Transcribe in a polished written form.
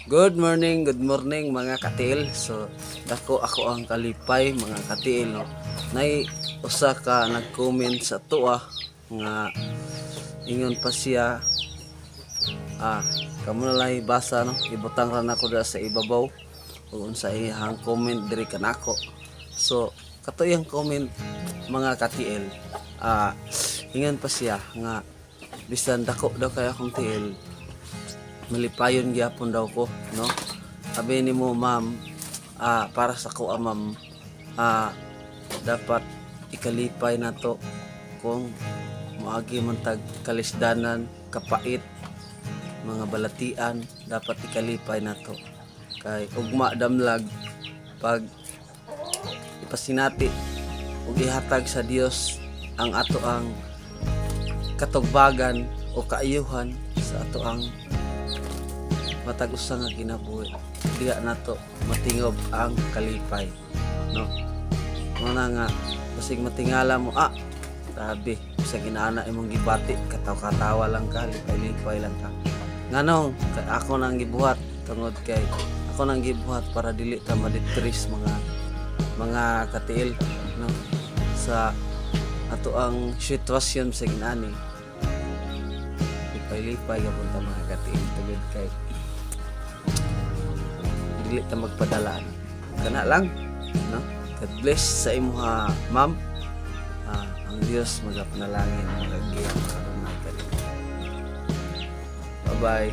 Good morning mga katil. So dako ako ang kalipay mga katil no. Nay usa ka nag-comment sa tuwa nga ingon pa siya kamo na lang ibasa no. Ibutang ra nako dira sa ibabaw ug unsa iyang comment diri kanako. So kato iyang comment mga katil. Ingon pa siya nga bisan dako daw kay akong tiil malipayon gyapon daw ko no. Sabi nimo ma'am para sa ko ma'am dapat ikalipay nato kung moagi man tag kalisdanan kapait mga balatian dapat ikalipay nato kay ugma damlag pag ipasinati ug ihatag sa Dios ang ato ang katugbagan o kaayuhan sa ato ang matag usa nga kinabuhi diha nato matingob ang kalipay no. Muna nga basig matingala mo grabe sa ginaana imong gibati katawa lang ka lipay lang ka nganong ako nang gibuhat tungod kay ako nang gibuhat para dili ta maditris mga katiil no sa ato ang sitwasyon sa ginani lipay gapon ta mga katiil tungod kay dili ta magpadala kana lang no. God bless sa imuha ma'am. Ang Dios magapanalangin mga giyang karon. Bye bye.